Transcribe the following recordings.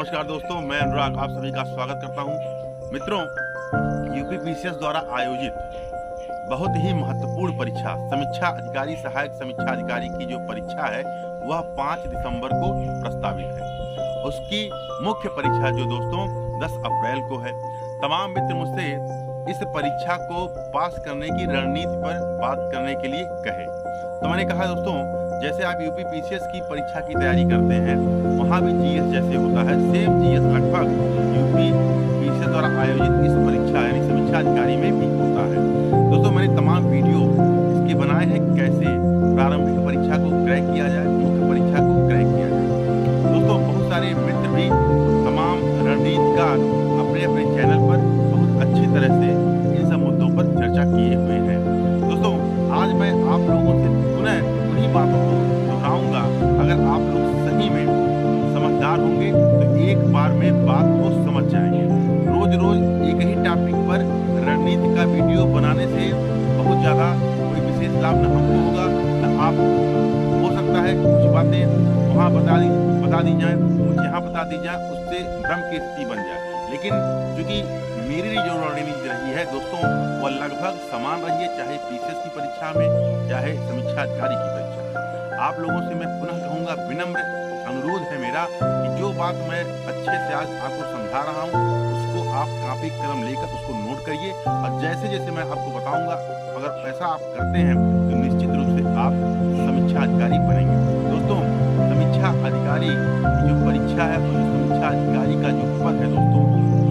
नमस्कार दोस्तों, मैं अनुराग आप सभी का स्वागत करता हूं। मित्रों, यूपी पीसीएस द्वारा आयोजित बहुत ही महत्वपूर्ण परीक्षा समीक्षा अधिकारी सहायक समीक्षा अधिकारी की जो परीक्षा है वह 5 दिसंबर को प्रस्तावित है। उसकी मुख्य परीक्षा जो दोस्तों 10 अप्रैल को है। तमाम मित्र मुझसे इस परीक्षा को पास करने की रणनीति पर बात करने के लिए कहे, तो मैंने कहा दोस्तों, जैसे आप यूपी पीसीएस की परीक्षा की तैयारी करते हैं वहाँ भी जीएस जैसे होता है, सेम जीएस लगभग यूपी पीसीएस द्वारा आयोजित इस परीक्षा यानी समीक्षा अधिकारी में भी होता है। दोस्तों, मैंने तमाम वीडियो इसके बनाए हैं, कैसे प्रारंभिक परीक्षा को क्रैक किया जाए, मुख्य परीक्षा को क्रैक किया जाए। दोस्तों, बहुत सारे मित्र भी तमाम रणनीतिकार अपने अपने चैनल पर बहुत अच्छी तरह से इन सब मुद्दों पर चर्चा किए हुए हैं। दोस्तों, आज मैं आप लोगों से पुनः उन्हीं बातों को दोहराऊंगा। अगर आप लोग सही में समझदार होंगे तो एक बार में बात को समझ जाएंगे। रोज रोज एक ही टॉपिक पर रणनीति का वीडियो बनाने से बहुत ज़्यादा कोई विशेष लाभ न हमको होगा न आपको। हो सकता है कुछ बातें वहाँ बता दी जाए, कुछ यहाँ बता दी जाए, उससे भ्रम की स्थिति बन जाए। लेकिन चूंकि मेरी जो रणनीति रही है दोस्तों वह लगभग समान रही है, चाहे पीसीएस की परीक्षा में चाहे समीक्षा अधिकारी की परीक्षा में। आप लोगों से मैं पुनः कहूँगा, विनम्र अनुरोध है मेरा कि जो बात मैं अच्छे से आज आपको समझा रहा हूँ उसको आप कॉपी कलम लेकर उसको नोट करिए, और जैसे जैसे मैं आपको बताऊँगा अगर ऐसा आप करते हैं तो निश्चित रूप से आप समीक्षा अधिकारी बनेंगे। दोस्तों, समीक्षा अधिकारी की जो परीक्षा है और समीक्षा अधिकारी का जो पद है दोस्तों,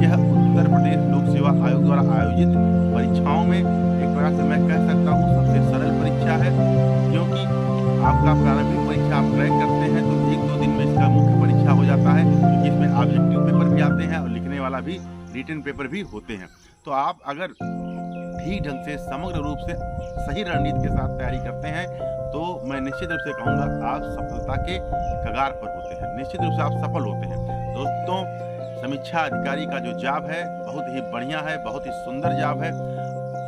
यह उत्तर प्रदेश लोक सेवा आयोग द्वारा आयोजित परीक्षाओं में एक प्रकार से मैं कह सकता हूँ सबसे सरल परीक्षा है, क्योंकि आपका प्रारंभिक परीक्षा आप क्रैक करते हैं तो 1-2 दिन में इसका मुख्य परीक्षा हो जाता है, क्योंकि इसमें ऑब्जेक्टिव पेपर भी आते हैं और लिखने वाला भी रिटन पेपर भी होते हैं। तो आप अगर ठीक ढंग से समग्र रूप से सही रणनीति के साथ तैयारी करते हैं तो मैं निश्चित रूप से कहूँगा आप सफलता के कगार पर होते हैं, निश्चित रूप से आप सफल होते हैं। दोस्तों, समीक्षा अधिकारी का जो जॉब है बहुत ही बढ़िया है, बहुत ही सुंदर जॉब है,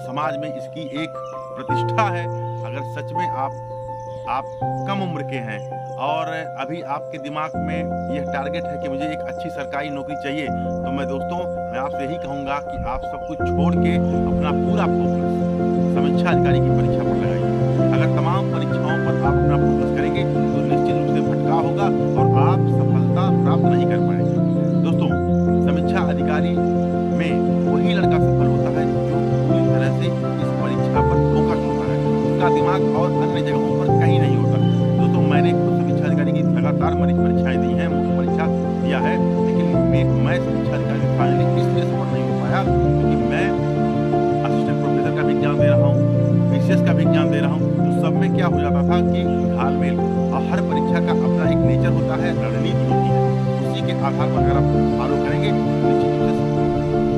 समाज में इसकी एक प्रतिष्ठा है। अगर सच में आप कम उम्र के हैं और अभी आपके दिमाग में यह टारगेट है कि मुझे एक अच्छी सरकारी नौकरी चाहिए, तो मैं दोस्तों मैं आपसे यही कहूँगा कि आप सब कुछ छोड़ के अपना पूरा फोकस समीक्षा अधिकारी की परीक्षा पर लगाइए। अगर तमाम परीक्षाओं पर आप अपना फोकस करेंगे तो निश्चित रूप से भटका होगा और आप सफलता प्राप्त नहीं कर पाएंगे। दोस्तों, समीक्षा अधिकारी में वही लड़का सफल होता है जो पूरी तरह से इस परीक्षा पर फोकस होता है, उसका दिमाग और अन्य जगहों पर कहीं नहीं होता। दोस्तों, मैंने खुद समीक्षा अधिकारी की लगातार परीक्षाएं दी हैं, मुख्य परीक्षा दिया है, लेकिन मैं समीक्षा अधिकारी फाइनली इसलिए सफल नहीं हो पाया क्योंकि मैं असिस्टेंट प्रोफेसर का भी एग्जाम दे रहा हूँ, पीसीएस का भी एग्जाम दे रहा हूँ। तो सब में क्या हो जाता था कि घालमेल, और हर परीक्षा का अपना एक नेचर होता है, रणनीति होती है, उसी के आधार पर अगर आप फॉलो करेंगे निश्चित रूप से सफल।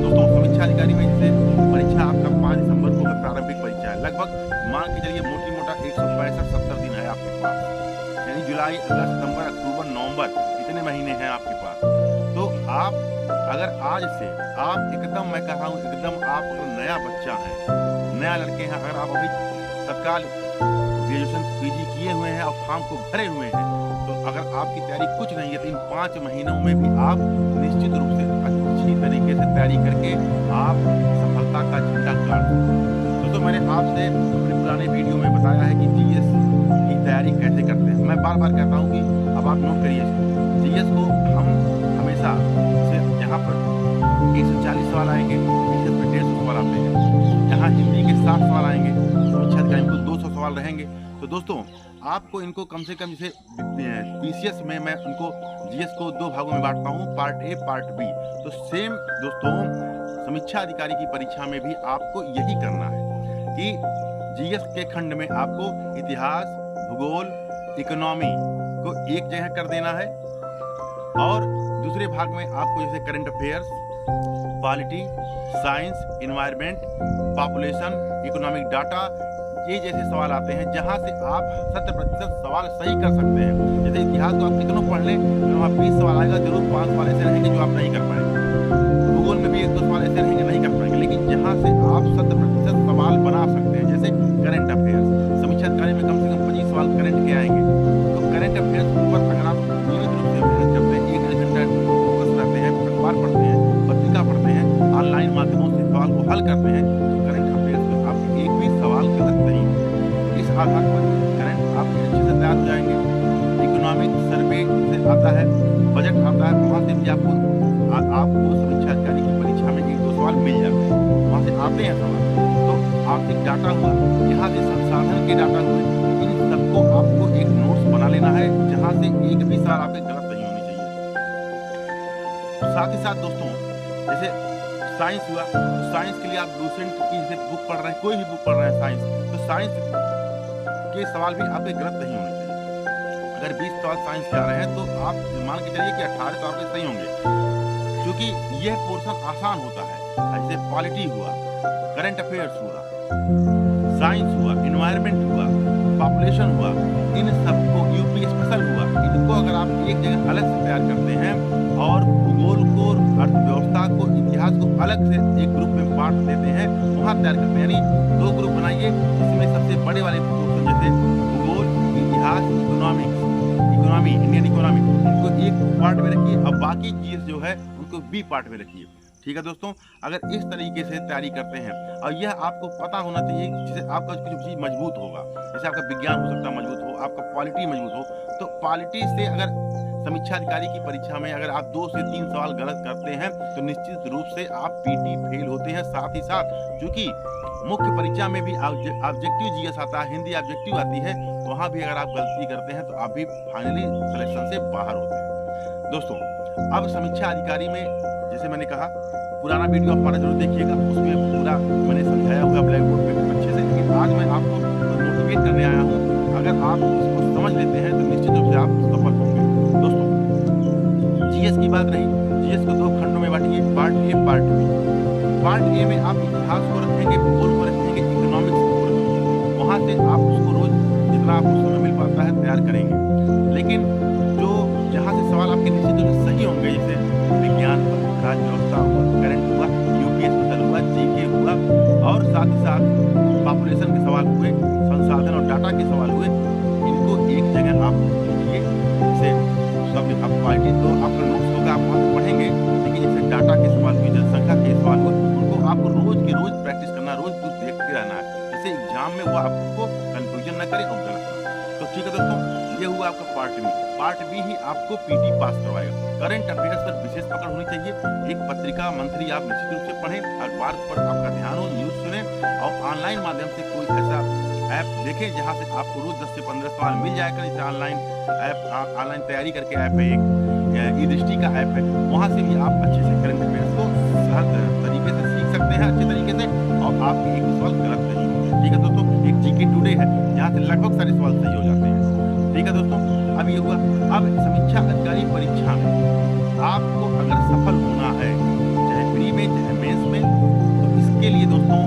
दोस्तों, समीक्षा अधिकारी में जैसे परीक्षा आपका 5 दिसंबर को प्रारंभिक परीक्षा है, लगभग मान के चलिए मोटी मोटा 165-70 दिन है आपके पास, यानी जुलाई, अगस्त, सितंबर, अक्टूबर, नवंबर, इतने महीने हैं आपके पास। तो आप अगर आज से आप एकदम, मैं कह रहा हूँ एकदम, आप अगर नया बच्चा है, नया लड़के हैं, अगर आप अभी तत्काल ग्रेजुएशन पीजी किए हुए हैं और फॉर्म को भरे हुए हैं, तो अगर आपकी तैयारी कुछ नहीं है तो इन 5 महीनों में भी आप निश्चित रूप से अच्छी तरीके से तैयारी करके आप सफलता का झंडा गाड़ सकते। तो मैंने आपसे अपने पुराने वीडियो में बताया है कि जीएस की तैयारी कैसे करते हैं। मैं बार बार कहता हूँ कि अब आप नोट करिए, जीएस को हम हमेशा से यहाँ पर 140 सवाल आएंगे, पीसीएस में 150 सवाल आते हैं, यहाँ हिंदी के 60 सवाल आएंगे, समीक्षा अधिकारी को 200 सवाल रहेंगे। तो दोस्तों, आपको इनको कम से कम, जैसे पीसीएस में मैं उनको जीएस को 2 भागों में बांटता हूँ, पार्ट ए पार्ट बी। तो सेम दोस्तों समीक्षा अधिकारी की परीक्षा में भी आपको यही करना है कि जीएस के खंड में आपको इतिहास, भूगोल, इकोनॉमी को एक जगह कर देना है, और दूसरे भाग में आपको जैसे current affairs, polity, science, environment, population, economic data, ये जैसे सवाल आते हैं जहां से आप 100% सवाल सही कर सकते हैं। जैसे इतिहास तो आप कितनों पढ़ लें, तो वहाँ 20 सवाल आएगा, जरूर 5 सवाल ऐसे रहेंगे जो आप नहीं कर पाएंगे। भूगोल में भी 1-2 सवाल ऐसे रहेंगे नहीं कर पाएंगे, लेकिन जहाँ से आप 100% सवाल बना सकते हैं, जैसे करंट अफेयर्स, समीक्षा अधिकारी में कम से कम 25 सवाल करंट के आएंगे। तो करंट अफेयर्स पर अगर आप नियमित रूप से मेहनत करते हैं, 1-1.5 घंटा फोकस आता है, बजट आता है, वहाँ से भी आपको समीक्षा अधिकारी की परीक्षा में 1-2 सवाल मिल जाते हैं, वहाँ से आते हैं सवाल। तो आर्थिक डाटा हुआ, यहाँ से संसाधन के डाटा हुए, इन सबको आपको एक नोट्स बना लेना है, जहाँ से एक भी सवाल आपके गलत नहीं होनी चाहिए। साथ ही साथ दोस्तों, जैसे साइंस हुआ, तो साइंस के लिए आप लूसेंट की जैसे बुक पढ़ रहे हैं, कोई भी बुक पढ़ रहे हैं साइंस, तो साइंस के सवाल भी आपके गलत नहीं होने चाहिए। अगर 20 सवाल साइंस के आ रहे हैं तो आप मान के चलिए कि 18 तो आपके सही होंगे, क्योंकि यह पोर्शन आसान होता है। जैसे पॉलिटी हुआ, करंट अफेयर्स हुआ, साइंस हुआ, एनवायरनमेंट हुआ, पॉपुलेशन हुआ, इन सबको, यूपी स्पेशल हुआ, इनको अगर आप एक जगह अलग से तैयार करते हैं और भूगोल को, अर्थव्यवस्था को, इतिहास को अलग से एक ग्रुप में बांट देते हैं, वहाँ तैयार करते हैं, यानी 2 ग्रुप बनाइए, जिसमें सबसे बड़े वाले पोर्शन जैसे भूगोल, इतिहास, इकोनॉमी, इंडियन इकोनॉमी, इनको एक पार्ट में रखिए और बाकी चीज जो है उनको बी पार्ट में रखिए। ठीक है दोस्तों, अगर इस तरीके से तैयारी करते हैं, और यह आपको पता होना चाहिए, जिससे आपका कुछ चीज मजबूत होगा, जैसे आपका विज्ञान हो सकता है मजबूत हो, आपका पॉलिटी मजबूत हो, तो पॉलिटी से अगर समीक्षा अधिकारी की परीक्षा में अगर आप 2 से 3 सवाल गलत करते हैं तो निश्चित रूप से आप पीटी फेल होते हैं। साथ ही साथ चूंकि मुख्य परीक्षा में भी ऑब्जेक्टिव जीएस आता है, हिंदी ऑब्जेक्टिव आती है, तो वहां भी अगर आप गलती करते हैं तो आप भी फाइनली सिलेक्शन से बाहर होते हैं। दोस्तों, अब समीक्षा अधिकारी में जैसे मैंने कहा, पुराना वीडियो आप हमारा जरूर देखिएगा, उसमें पूरा मैंने समझाया हुआ ब्लैक बोर्ड पे अच्छे से, लेकिन आज मैं आपको मोटिवेट करने आया हूँ। अगर आप इसको समझ लेते हैं तो निश्चित रूप से आप सफल होंगे। दोस्तों, जीएस की बात रही, जीएस को 2 खंडों में बांटिए, part A, part B. Part A में आप इतिहास को रखेंगे, भूगोल को रखेंगे, इकोनॉमिक्स को रखेंगे, वहाँ से आप उसको रोज जितना आपको समय मिल पाता है तैयार करेंगे। लेकिन जो जहाँ से सवाल आपके निश्चित रूप से सही होंगे, जैसे विज्ञान पर, राज्य व्यवस्था हुआ, करंट हुआ, यूपी स्पेशल हुआ, जीके हुआ, और साथ ही साथ पॉपुलेशन के सवाल हुए, संसाधन और डाटा के सवाल हुए, इनको एक जगह आप लिखिए। जैसे सब आप पॉलिटी तो आपका नोट्स होगा, आप वहाँ से पढ़ेंगे, लेकिन जैसे डाटा के सवाल हुए, जनसंख्या के सवाल हुए, उनको आपको रोज के रोज प्रैक्टिस करना, रोज कुछ देखते रहना है, जैसे एग्जाम में वो आपको कंफ्यूजन न करे और गलत ना। तो ठीक है दोस्तों, ये हुआ आपका पार्ट बी। पार्ट बी ही आपको पीटी पास करवाएगा। करंट अफेयर्स पर विशेष पकड़ होनी चाहिए। एक पत्रिका मंथली आप निश्चित रूप से पढ़ें, अखबार पर आपका ध्यान हो, न्यूज सुने, और ऑनलाइन माध्यम से कोई ऐसा ऐप देखें जहां से आपको रोज 10 से 15 सवाल मिल जाएगा। जैसे ऑनलाइन ऐप, ऑनलाइन तैयारी करके ऐप है एक, ई-दृष्टि का ऐप है, वहां से भी आप अच्छे से करंट अफेयर्स को हर तरीके से सीख सकते हैं, अच्छे तरीके से, और आपके एक भी सवाल गलत नहीं होंगे। ठीक है दोस्तों, एक जीके टुडे है जहाँ से लगभग सारे सवाल सही हो जाते हैं। ठीक है दोस्तों, अब ये हुआ। अब समीक्षा अधिकारी परीक्षा में आपको अगर सफल होना है, चाहे प्री में चाहे मेंस में, तो इसके लिए दोस्तों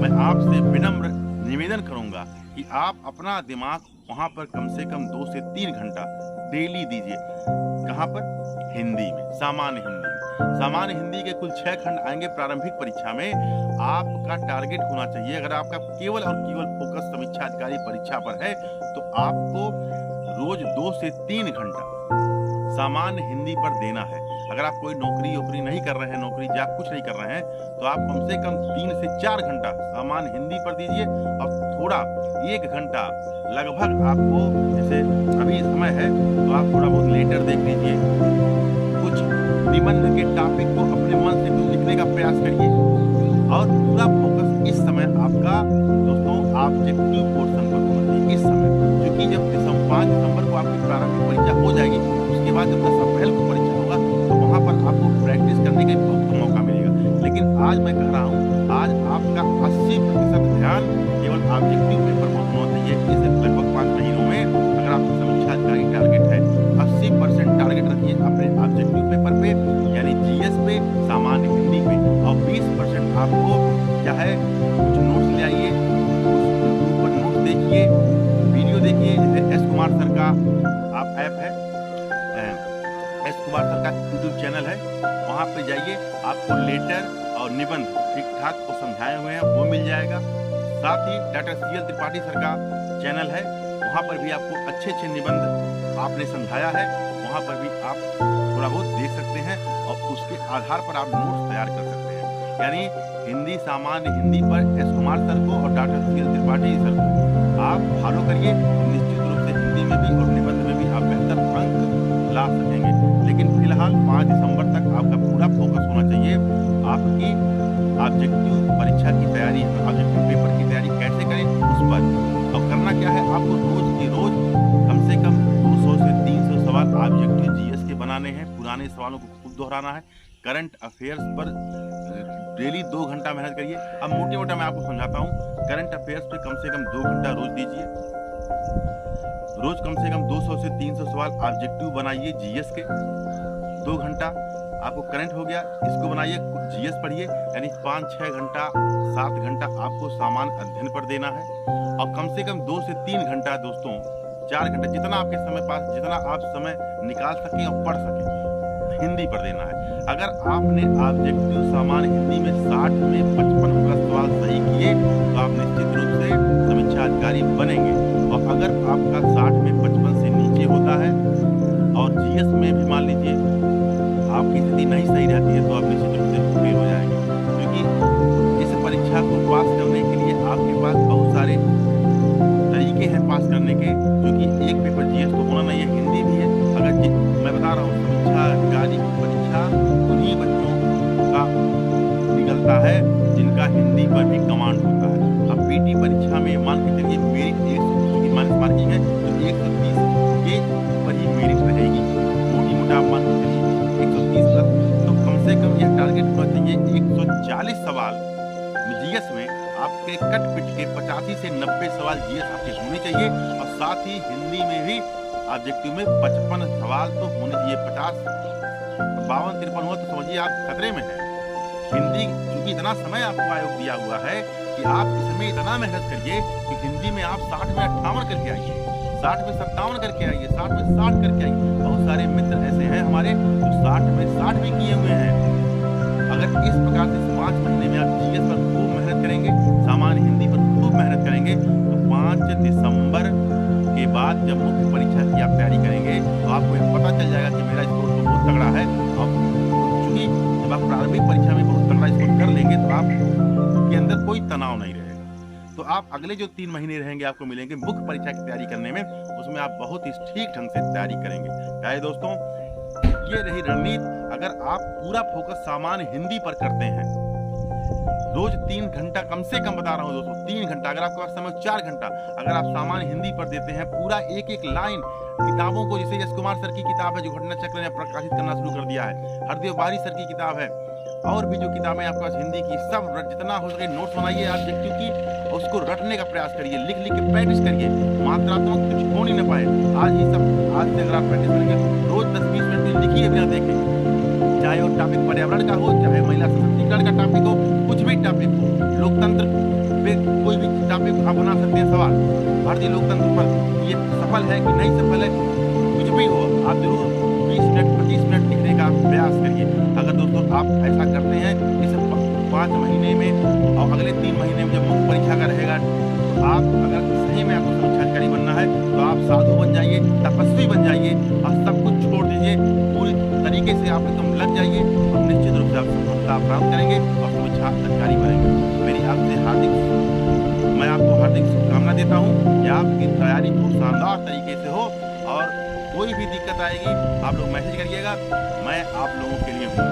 मैं आपसे विनम्र निवेदन करूंगा कि आप अपना दिमाग वहां पर कम से कम 2 से 3 घंटा डेली दीजिए। कहाँ पर? हिंदी में, सामान्य हिंदी में। सामान्य हिंदी के कुल 6 खंड आएंगे प्रारंभिक परीक्षा में। आपका टारगेट होना चाहिए, अगर आपका केवल और केवल फोकस समीक्षा अधिकारी परीक्षा पर है, तो आपको रोज 2 से 3 घंटा सामान्य हिंदी पर देना है। अगर आप कोई नौकरी नहीं कर रहे हैं, नौकरी जॉब कुछ नहीं कर रहे हैं, तो आप कम से कम 3 से 4 घंटा सामान्य हिंदी पर दीजिए, और थोड़ा 1 घंटा लगभग आपको, जैसे अभी समय है तो आप थोड़ा बहुत लेटर देख लीजिए, कुछ निबंध के टॉपिक को अपने मन से कुछ लिखने का प्रयास करिए, और पूरा फोकस इस समय आपका दोस्तों ऑब्जेक्टिव पोर्शन पर होना चाहिए इस समय, क्योंकि जब 5 दिसंबर को आपकी प्रारंभिक परीक्षा हो जाएगी, उसके बाद जब 10 अप्रैल को परीक्षा होगा, तो वहाँ पर आपको प्रैक्टिस करने का बहुत मौका मिलेगा। लेकिन आज मैं कह रहा हूँ, आज आपका 80% ध्यान केवल ऑब्जेक्टिव पेपर पर होना चाहिए। इसे लगभग 5 महीनों में अगर आपका समीक्षा अधिकारी टारगेट है, 80% टारगेट रखिए अपने ऑब्जेक्टिव पेपर पे, यानी जीएस पे, सामान्य हिंदी पे, और 20% आपको चाहे कुछ नोट्स ले आइए, उस पर नोट्स देखिए, वीडियो देखिए। जैसे एस कुमार सर का आप ऐप है, एस कुमार सर का यूट्यूब चैनल है, वहाँ पे जाइए, आपको लेटर और निबंध ठीक ठाक को समझाए हुए हैं वो मिल जाएगा। साथ ही डॉक्टर CL त्रिपाठी सर का चैनल है, वहाँ पर भी आपको अच्छे अच्छे निबंध आपने समझाया है, वहाँ पर भी आप थोड़ा बहुत देख सकते हैं, और उसके आधार पर आप नोट्स तैयार कर सकते हैं। यानी हिंदी, सामान्य हिंदी पर एस कुमार सर को और डॉक्टर CL त्रिपाठी सर को आप फॉलो करिए, निश्चित रूप से हिंदी में भी और निबंध में भी आप बेहतर अंक ला सकें। फिलहाल 5 दिसंबर तक आपका पूरा फोकस होना चाहिए आपकी ऑब्जेक्टिव परीक्षा की तैयारी, ऑब्जेक्टिव पेपर की तैयारी कैसे करें उस पर। अब करना क्या है, आपको रोज की रोज कम से कम 200 से 300 सवाल ऑब्जेक्टिव जीएस के बनाने हैं। पुराने सवालों को खूब दोहराना है। करंट अफेयर्स पर डेली 2 घंटा मेहनत करिए। अब मोटा मैं आपको समझाता हूँ। करंट अफेयर्स पे कम से कम 2 घंटा रोज दीजिए। रोज कम से कम 200 से 300 सवाल ऑब्जेक्टिव बनाइए जीएस के। 2 घंटा आपको करंट हो गया, इसको बनाइए, जीएस पढ़िए, यानी 5-6 घंटा 7 घंटा आपको सामान्य अध्ययन पर देना है। और कम से कम 2 से 3 घंटा दोस्तों, 4 घंटा, जितना आपके समय पास, जितना आप समय निकाल सकें और पढ़ सकें, हिंदी पर देना है। अगर आपने ऑब्जेक्टिव सामान्य हिंदी में 60 में 55 प्लस सवाल सही किए तो आप निश्चित रूप से समीक्षा अधिकारी बनेंगे। और अगर आपका 60 में 55 से नीचे होता है और जीएस में भी मान लीजिए आपकी स्थिति नहीं सही रहती है तो आप निश्चित रूप से फेल हो जाएंगे। क्योंकि इस परीक्षा को पास करने के लिए आपके पास बहुत सारे तरीके हैं पास करने के, क्योंकि एक पेपर जीएस तो होना नहीं है, हिंदी भी है। अगर मैं बता रहा हूँ, समीक्षा अधिकारी की परीक्षा उन्हीं बच्चों का निकलता है जिनका हिंदी पर भी कमांड होता है। अब पीटी परीक्षा में मान के चलिए मेरिट 130 की माइनस मार्किंग है तो 130 के ऊपर ही मेरिट रहेगी। मोटा आप मान के चलिए 130 प्लस, तो कम से कम यह टारगेट होना चाहिए 140 सवाल जीएस में आपके कट पिट के 85 से 90 सवाल जीएस आपके होने चाहिए। और साथ ही हिंदी में भी ऑब्जेक्टिव में 55 सवाल तो होने चाहिए। 50 52-53 हुआ तो समझिए आप खतरे में हैं। हिंदी, क्योंकि इतना समय आपको आयोग दिया हुआ है कि आप इसमें इतना मेहनत करिए कि हिंदी में आप 60 में 58 करके आइए, 60 में 57 करके आइए, 60 में 60 करके आइए। बहुत सारे मित्र ऐसे हैं हमारे जो 60 में 60 भी किए हुए हैं। अगर इस प्रकार से 5 महीने में आप जीएस पर खूब मेहनत करेंगे, सामान्य हिंदी पर खूब मेहनत करेंगे, तो 5 दिसंबर के बाद जब मुख्य परीक्षा की आप तैयारी करेंगे तो आपको पता चल जाएगा कि मेरा स्कोर तो बहुत तगड़ा है। और चूंकि जब आप प्रारंभिक परीक्षा में बहुत तगड़ा स्कोर कर लेंगे तो आपके अंदर कोई तनाव नहीं रहेगा। तो आप अगले जो 3 महीने रहेंगे आपको मिलेंगे मुख्य परीक्षा की तैयारी करने में, उसमें आप बहुत ही ठीक ढंग से तैयारी करेंगे। प्यारे दोस्तों, ये रही रणनीति। अगर आप पूरा फोकस सामान्य हिंदी पर करते हैं, रोज 3 घंटा कम से कम, बता रहा हूँ दोस्तों 3 घंटा, अगर आपके पास समय 4 घंटा, अगर आप सामान्य हिंदी पर देते हैं, पूरा एक एक लाइन किताबों को, जैसे यश कुमार सर की किताब है जो घटना चक्र ने प्रकाशित करना शुरू कर दिया है, हरदेव बारी सर की किताब है, और भी जो किताबें आपके पास हिंदी की, सब जितना हो सके नोट्स बनाइए ऑब्जेक्टिव की, उसको रटने का प्रयास करिए, लिख लिख के प्रैक्टिस करिए। मात्रात्मक कुछ हो नहीं पाए, आज से अगर आप प्रैक्टिस करेंगे, रोज 10-20 मिनट लिखिए बिना देखे, चाहे वो टॉपिक पर्यावरण का हो, चाहे महिला सशक्तिकरण का टॉपिक हो, कुछ भी टॉपिक हो, लोकतंत्र पे कोई भी टॉपिक आप बना सकते हैं सवाल, भारतीय लोकतंत्र पर ये सफल है कि नहीं सफल है, कुछ भी हो, आप जरूर 20 मिनट 25 मिनट लिखने का प्रयास करिए। अगर दोस्तों आप ऐसा करते हैं इस 5 महीने में और अगले 3 महीने में जब मुख्य परीक्षा का रहेगा, तो आप अगर सही में आपको समीक्षा अधिकारी बनना है तो आप साधु बन जाइए, तपस्वी बन जाइए और सब कुछ छोड़ दीजिए, पूरी तरीके से आप एकदम लग जाइए और निश्चित रूप से आप सफलता प्राप्त करेंगे और समीक्षा अधिकारी बनेंगे। मैं आपको हार्दिक शुभकामना देता हूँ कि आपकी तैयारी खूब शानदार तरीके से हो, और कोई भी दिक्कत आएगी आप लोग मैसेज करिएगा, मैं आप लोगों के लिए हूँ।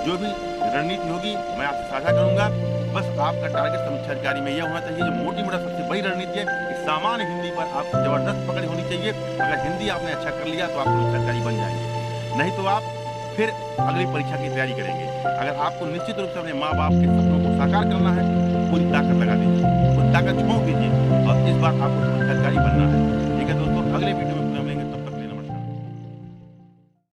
जो भी रणनीति होगी मैं आपसे साझा करूंगा। बस आपका टारगेट समीक्षा अधिकारी में यह होना चाहिए, जो मोटी मोटा सबसे बड़ी रणनीति है कि सामान्य हिंदी पर आपको जबरदस्त पकड़ होनी चाहिए। अगर हिंदी आपने अच्छा कर लिया तो आप समीक्षा अधिकारी बन जाएंगे, नहीं तो आप फिर अगली परीक्षा की तैयारी करेंगे। अगर आपको निश्चित रूप से अपने माँ बाप के सपनों को साकार करना है, पूरी ताकत लगा दीजिए, पूरी ताकत झोंक दीजिए और इस बार आपको समीक्षा अधिकारी बनना है। ठीक है दोस्तों, अगले वीडियो में